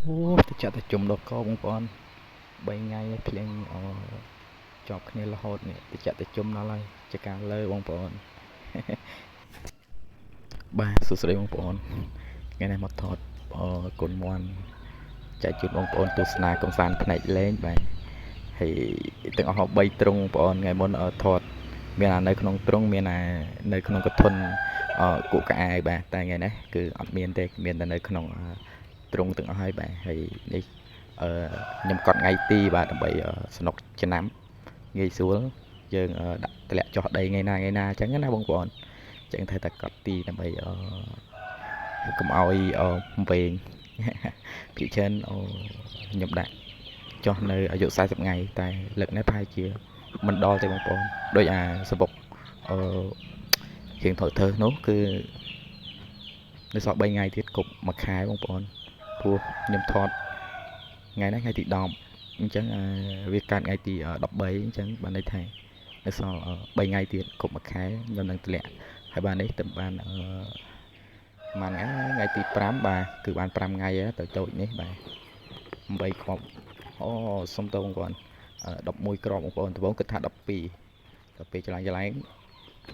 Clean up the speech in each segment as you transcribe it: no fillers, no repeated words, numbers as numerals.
Ô, tôi chặtតែជុំដល់កបងប្អូន3ថ្ងៃភ្លៀងជាប់គ្នារហូតនេះទៅចាក់ទៅជុំដល់ហើយជាការលើបងប្អូនបាទសួស្តីបងប្អូនថ្ងៃនេះមកថតកូនមន់ចែកជូនបងប្អូនទស្សនាកំសាន្តផ្នែកលេងបាទហើយទាំងអស់3ទ្រុងបងប្អូនថ្ងៃមុនថតមានអានៅក្នុងទ្រុងមានអានៅក្នុងកធុនគក់កៅអៅបាទតែថ្ងៃនេះគឺអត់មានទេមានតែនៅក្នុងទ្រុងទាំងអស់ហើយបាទហើយនេះខ្ញុំកត់ថ្ងៃទីបាទដើម្បីสนุกឆ្នាំងាយស្រួលយើងដាក់តម្លាក់ចុះដីថ្ងៃណាអញ្ចឹងណាបងប្អូនអញ្ចឹងត្រូវតែកត់ទីដើម្បីកុំឲ្យវែងភាគច្រើនខ្ញុំដាក់ចុះនៅអាយុ40ថ្ងៃតែលើកនេះប្រហែលជាមិនដល់ទេបងប្អូនដោយអាសបុករៀងធ្វើនោះគឺនៅសល់3ថ្ងៃទៀតគ្រប់មួយខែបងប្អូនព្រោះខ្ញុំថតថ្ងៃនេះថ្ងៃទី10អញ្ចឹងវាកើតថ្ងៃទី13អញ្ចឹងបានន័យថានៅសល់3ថ្ងៃទៀតគ្រប់មួយខែខ្ញុំនឹងតម្លាក់ហើយបាននេះទៅបានប្រហែលថ្ងៃទី5បាទគឺបាន5ថ្ងៃទៅតូចនេះបាទ8គ្រាប់អូសុំតើបងប្អូន11គ្រាប់បងប្អូនដំបូងគិតថា12ដល់ពេលឆ្លង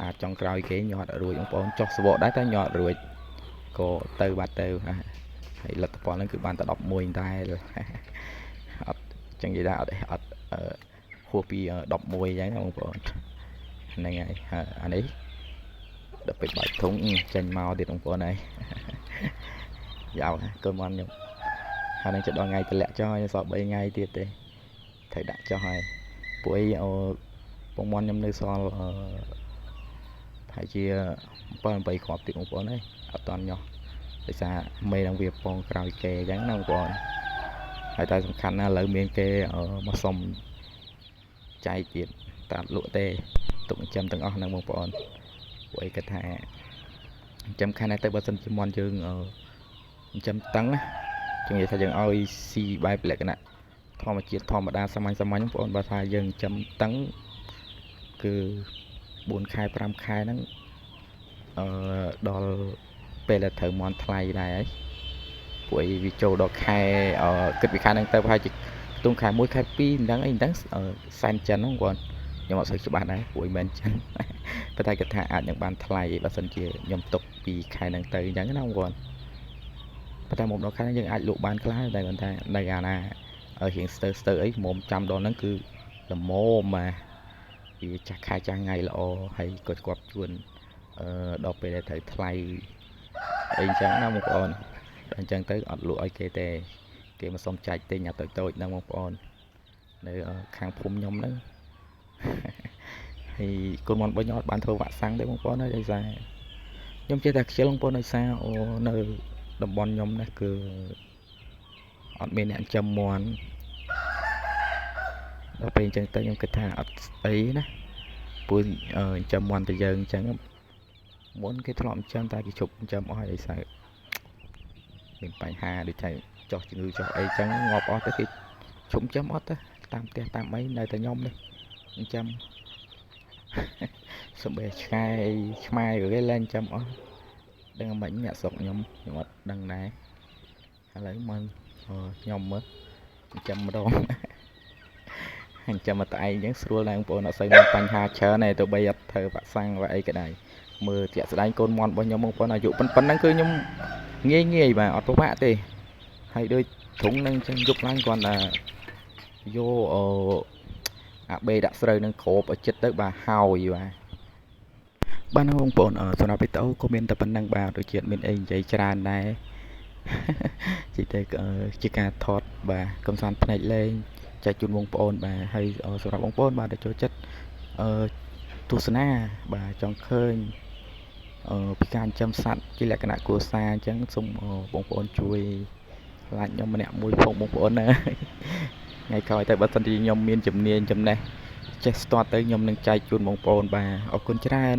អាចចង់ក្រោយគេញាត់រួចបងប្អូនចុះសវកដែរតែញាត់រួចក៏ទៅបាត់ទៅហើយលទ្ធផលហ្នឹងគឺបានតែ11ដែរអត់ចឹងនិយាយថាអត់ហួសពី11អញ្ចឹងបងប្អូនហ្នឹងហើយអានេះដល់ពេលបាច់ធុងចេញមកទៀតបងប្អូនហើយយ៉ាវកូនមកខ្ញុំហើយនឹងចិត្តដល់ថ្ងៃតម្លាក់ចុះហើយសល់3ថ្ងៃទៀតទេត្រូវដាក់ចុះហើយពួកអីពងមន់ខ្ញុំនៅសល់ប្រហែលជា7 8គ្រាប់ទៀតបងប្អូនហើយអត់តន់ញាស់ដោយសារមេនឹងវាពងក្រោយគេអញ្ចឹងណាបងប្អូនហើយតែសំខាន់ណាស់ឥឡូវមានគេមកសុំចែកទៀតតែអត់លក់ទេទុកចិញ្ចឹមទាំងអស់ហ្នឹងបងប្អូនពួកឯងគិតថាចិញ្ចឹមខាងណាទៅបើសិនជាមន់យើងចិញ្ចឹមតឹងណាចឹងនិយាយថាយើងឲ្យស៊ីបែបលក្ខណៈធម្មជាតិធម្មតាសាមញ្ញបងប្អូនបើថាយើងចិញ្ចឹមតឹងគឺ4ខែ5ខែហ្នឹងដល់ពេលដែលត្រូវមន់ថ្លៃដែរហើយពួកឯងវាចូលដល់ខែគិតពីខែហ្នឹងទៅប្រហែលជាខ្ទង់ខែ1ខែ2មិនដឹងអីមិនដឹងសែនចិនហ្នឹងបងខ្ញុំអត់សូវច្បាស់ដែរពួកឯងមិនចិនប៉ុន្តែគាត់ថាអាចនឹងបានថ្លៃបើសិនជាខ្ញុំទុកពីខែហ្នឹងទៅអញ្ចឹងណាបងប៉ុន្តែមកដល់ខែហ្នឹងយើងអាចលក់បានខ្លះតែគាត់ថានៅអាណារៀងស្ទើអីមុំចាំដល់ហ្នឹងគឺល្មមមកវាចាស់ខែចាស់ថ្ងៃល្អហើយគាត់ជួនដល់ពេលដែលត្រូវថ្លៃអីអញ្ចឹងណាបងប្អូនដល់អញ្ចឹងទៅអត់លក់ឲ្យគេទេគេមកសុំចែកទិញអាតូចហ្នឹងបងប្អូននៅខាងភូមិខ្ញុំហ្នឹងហើយកូនមន់បិញអត់បានធ្វើវ៉ាក់សាំងទេបងប្អូនហើយដោយសារខ្ញុំចេះតែខ្ជិលបងប្អូនដោយសារនៅតំបន់ខ្ញុំនេះគឺអត់មានអ្នកចិញ្ចឹមមន់ដល់ពេលអញ្ចឹងទៅខ្ញុំគិតថាអត់អីណាពូចិញ្ចឹមមន់ទៅយើងអញ្ចឹងមុនគេធ្លាប់ចិញ្ចឹមតែគេជប់ចិញ្ចឹមអស់ហើយដោយសារមានបញ្ហាដូចថាចោះជំងឺចោះអីចឹងងាប់អស់ទៅគេជុំចិញ្ចឹមអត់ទៅតាមផ្ទះតាមអីនៅតែខ្ញុំនេះចិញ្ចឹមសំបែឆ្កែឆ្មាឬគេលែងចិញ្ចឹមអស់ដឹងមិនអ្នកស្រុកខ្ញុំអត់ដឹងដែរឥឡូវមកខ្ញុំមើលចិញ្ចឹមម្ដងចិញ្ចឹមមកតែឯងអញ្ចឹងស្រួលដែរបងប្អូនអត់សូវមានបញ្ហាច្រើនទេទោះបីអត់ធ្វើវ៉ាក់សាំងvagyអីក៏ដោយមើលជាក់ស្ដែងកូនមន់របស់ខ្ញុំបងប្អូនអាយុប៉ុណ្ណឹងគឺខ្ញុំងាយបាទអត់ពិបាកទេហើយដូចធុងនឹងចឹងយប់ឡើងគាត់ថាយកអាបេដាក់ស្រូវនឹងក្របឲ្យចិត្តទៅបាទហើយបាទណាបងប្អូនសម្រាប់វីដេអូក៏មានតែប៉ុណ្្នឹងបាទដូចជាមានអីនិយាយច្រើនដែរជិះទៅជាការថតបាទកំសាន្តផ្នែកលេងចែកជូនបងប្អូនបាទហើយសម្រាប់បងប្អូនបាទដែលចូលចិត្តទស្សនាបាទចង់ឃើញពីការចិញ្ចឹមសត្វជាលក្ខណៈគ្រួសារអញ្ចឹងសូមបងប្អូនជួយ like ខ្ញុំម្នាក់មួយផងបងប្អូនណាថ្ងៃក្រោយតែបើសិនជាខ្ញុំមានជំនាញចំណេះចេះស្ទាត់ទៅខ្ញុំនឹងចែកជូនបងប្អូនបាទអរគុណច្រើន